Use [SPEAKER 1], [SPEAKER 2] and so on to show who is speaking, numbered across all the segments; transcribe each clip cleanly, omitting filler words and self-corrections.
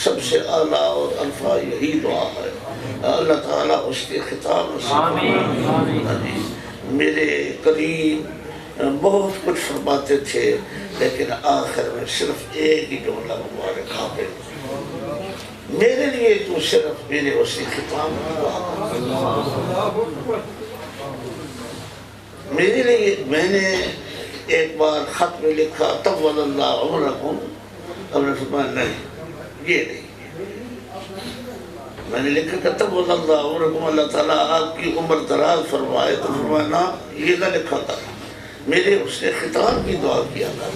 [SPEAKER 1] سب سے اعلیٰ اور الفا یہی دعا ہے، اللہ تعالیٰ اس کے خطاب سے میرے کریم بہت کچھ فرماتے تھے، لیکن آخر میں صرف ایک ہی جملہ مبارک حافظ، میرے لیے تو صرف میرے اسی خطاب میں دعا کر، میرے لیے میں نے ایک بار خط میں لکھا طول اللہ عمرکم، اب نے فرمایا نہیں یہ نہیں، میں نے لکھا کہ طول اللہ عمرکم اللہ تعالیٰ آپ کی عمر دراز فرمائے، تو فرمایا نا یہ نہ لکھا تھا، میرے اس نے خطاب کی دعا کیا تھا،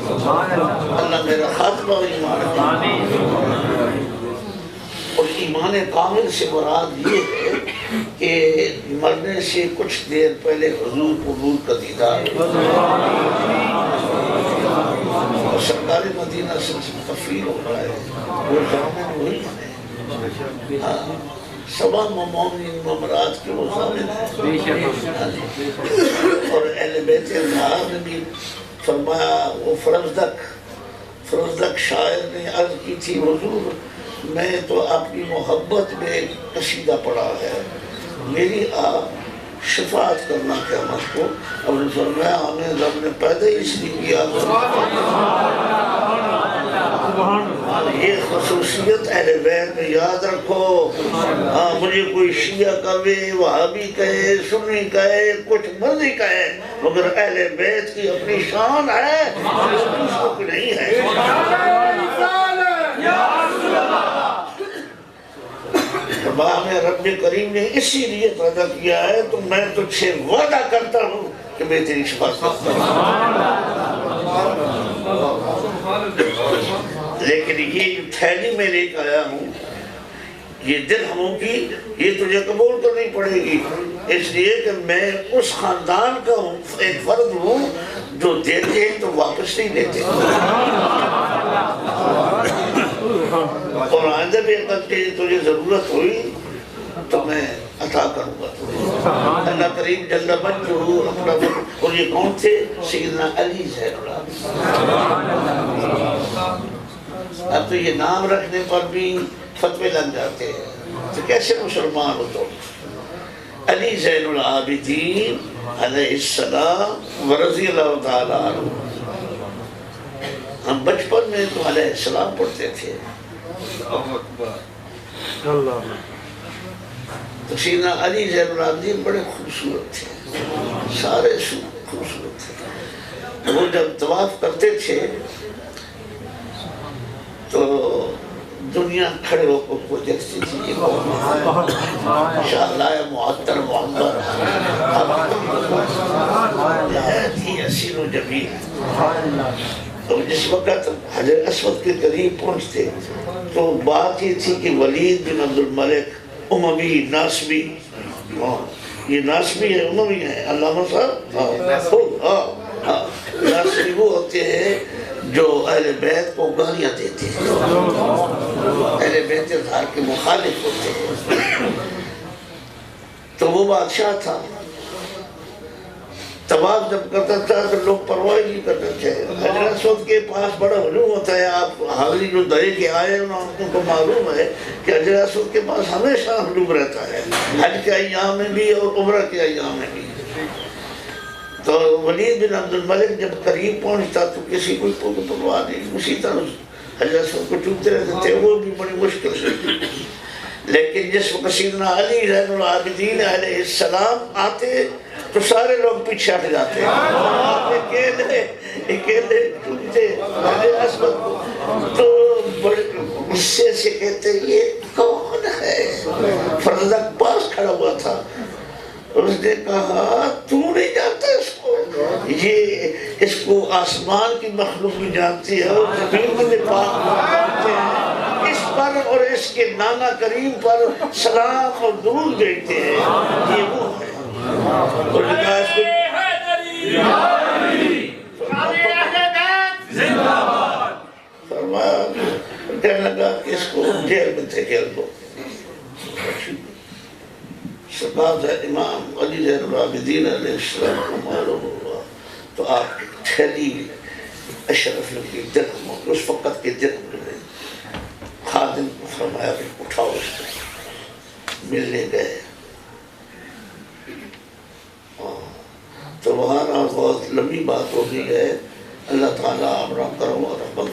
[SPEAKER 1] اللہ میرا خاتمہ ایمان کامل، اور ایمان کامل سے مراد یہ ہے کہ مرنے سے کچھ دیر پہلے حضور قبول کا دیدار، اور سرکار مدینہ سے تفریح ہو رہا ہے، وہ ضامن وہی ہے، سبا مومنین ممرات کے وہ ضامن ہے، اور اہل بیت اللہ نے بھی فرمایا، وہ فرزدق شاعر نے عرض کی تھی حضور میں تو اپنی محبت میں قصیدہ پڑھا ہے، میری آپ شفاعت کرنا قیامت کو، اب نے فرمایا ہمیں رب نے پیدا اس لیے کیا، یہ خصوصیت اہل بیت میں یاد رکھو، مجھے کوئی شیعہ کہے، وہابی کہے، سنی کہے، کچھ مرضی کہے، مگر اہل بیت کی اپنی شان ہے، دوسروں کی نہیں ہے۔ ہمیں رب کریم نے اسی لیے پیدا کیا ہے، تو میں تجھ سے وعدہ کرتا ہوں کہ میں تیری شفاعت کرتا ہوں، لیکن یہ تھیلی میں لے کر آیا ہوں، یہ درہموں کی، یہ تجھے قبول کرنی پڑے گی، اس لیے کہ میں اس خاندان کا ایک فرد ہوں جو دیتے ہیں تو واپس نہیں لیتے، اور آئندہ بھی اگر تجھے ضرورت ہوئی تو میں عطا کروں گا تجھے۔ اللہ کریم جل مجدہ اپنا، اور یہ کون تھے؟ سیدنا علی زین العابدین۔ اب تو یہ نام رکھنے پر بھی فتوے لگ جاتے ہیں، تو کیسے مسلمان ہو تم؟ علی زین العابدین علیہ السلام ورضی اللہ تعالیٰ عنہ، ہم بچپن میں تو علیہ السلام پڑھتے تھے، تو سیدنا علی زین العابدین بڑے خوبصورت تھے، سارے خوبصورت تھے، وہ جب طواف کرتے تھے تو دنیا کھڑے ہو کو دیکھتی تھی، انشاءاللہ معطر محمد تھی اسیر و جمیل، تو جس وقت حجر اسود کے قریب پہنچتے تو بات یہ تھی کہ ولید بن عبد الملک اموی ناسبی، یہ ناسبی ہے اموی ہے، علامہ صاحب ناسبی وہ ہوتے ہیں جو اہل بیت کو گالیاں دیتے ہیں، اہل بیت اظہار کے مخالف ہوتے ہیں، تو وہ بادشاہ تھا، طواف جب کرتا تھا تو لوگ پرواہ نہیں کرتے تھے، حجر اسود کے پاس بڑا ہجوم ہوتا ہے، آپ حاضری جو دہے کے آئے ان کو معلوم ہے کہ حجر اسود کے پاس ہمیشہ ہجوم رہتا ہے، حج کے ایام میں بھی اور عمرہ کے ایام میں بھی۔ تو ولید بن عبد الملک جب قریب پہنچتا تو کسی کوئی پرواہ نہیں، اسی طرح حجر اسود کو چومتے رہتے تھے، وہ بھی بڑی مشکل سے، لیکن جس وقت سیدنا علی زین العابدین علیہ السلام آتے تو سارے لوگ پیچھے ہٹ جاتے، اکیلے چومتے حجر اسود کو، تو بڑے غصے سے کہتے یہ کون ہے؟ فرزدق پاس کھڑا ہوا تھا، اس نے کہا تو نہیں جانتا اس کو، یہ اس کو آسمان کی مخلوق بھی جانتی ہے اور زمین میں پاک جانتے ہیں، اس پر اور اس کے نانا کریم پر سلام اور درود بھیجتے ہیں، یہ وہ ہے، اور فرمایا کہنے لگا کہ اس کو جیل میں دھکیل دو، سرکار امام علی زین العابدین علیہ السلام کو معلوم ہوا تو آپ تھیلی اشرف کی درہم، اس وقت کے درہم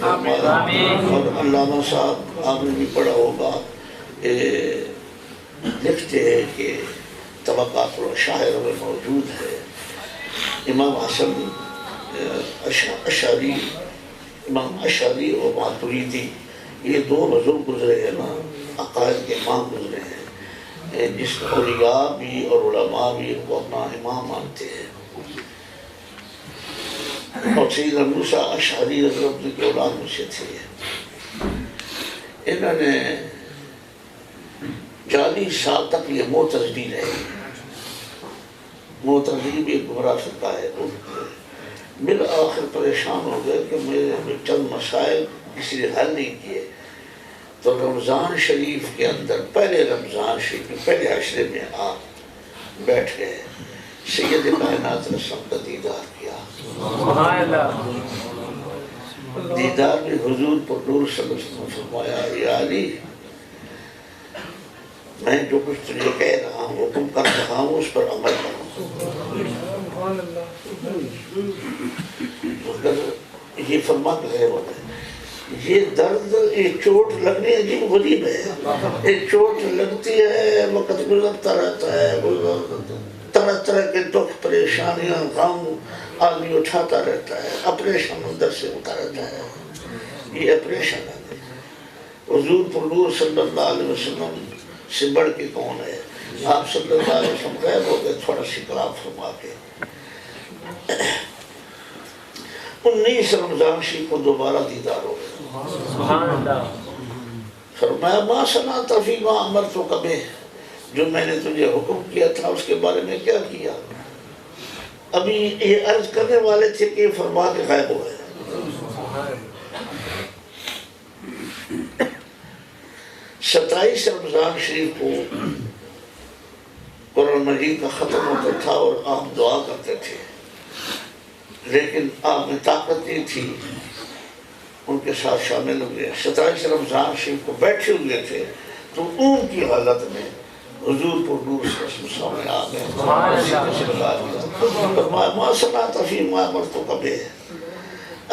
[SPEAKER 1] معاف فرمائے۔ اور علامہ صاحب آپ نے بھی پڑھا ہوگا، لکھتے ہیں کہ طبقات الاشاعرہ میں موجود ہے، امام حسن اشعری، امام اشعری اور ماتریدی، یہ دو بزرگ گزرے ہیں نا، عقائد کے امام گزرے ہیں، جس اولیاء بھی اور علماء بھی ان کو اپنا امام مانتے ہیں۔ اور سیدنا موسیٰ اشعری رضی اللہ عنہ کے اولاد میں سے تھے۔ انہوں نے 40 سال تک یہ معتزلی رہے۔ معتزلی بھی ایک گمراہ فرقہ ہے۔ بالآخر پریشان ہو گئے کہ میرے چند مسائل کسی نے حل نہیں کیے، تو رمضان شریف کے اندر، پہلے رمضان شریف کے پہلے عشرے میں آپ بیٹھ گئے، سید کائنات رسول کا دیدار کیا۔ دیدار میں حضور پر نور صلی اللہ علیہ وسلم فرمایا، یا علی، میں جو کچھ تجھے کہہ رہا ہوں، حکم کر رہا ہوں، اس پر عمل کروں۔ یہ فرما کے غیر ہوتا ہے، یہ درد، یہ چوٹ لگنے عجیب غریب ہے، یہ چوٹ لگتی ہے، وقت گزرتا رہتا ہے، طرح طرح کے دکھ، پریشانیاں، غم آدمی اٹھاتا رہتا ہے، اپریشن اندر سے ہوتا رہتا ہے۔ یہ اپریشن ہے۔ حضور پر نور صلی اللہ علیہ وسلم سے بڑھ کے کون ہے؟ آپ صلی اللہ علیہ وسلم غائب ہو گئے تھوڑا سی کلام فرما کے۔ 19 رمضان شریف کو دوبارہ دیدار ہو گیا۔ فرمایا، ما صنعت فیما امرتک بہ، جو میں نے تجھے حکم کیا تھا اس کے بارے میں کیا کیا؟ ابھی یہ عرض کرنے والے تھے کہ فرما کے غائب ہو گئے۔ 27 رمضان شریف کو قرآن مجید کا ختم ہوتا تھا اور آپ دعا کرتے تھے، لیکن آپ میں طاقت نہیں تھی، ان کے ساتھ شامل ہو گئے۔ 27 رمضان شریف کو بیٹھے ہوئے تھے تو اون کی حالت میں حضور پر نور سے سامنے آ گئے۔ ما صنعت فیما امرتک بہ،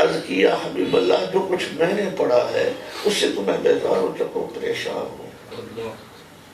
[SPEAKER 1] عرض کیا حبیب اللہ، جو کچھ میں نے پڑھا ہے اس سے تو میں بیزار ہو چکا ہوں، پریشان ہوں۔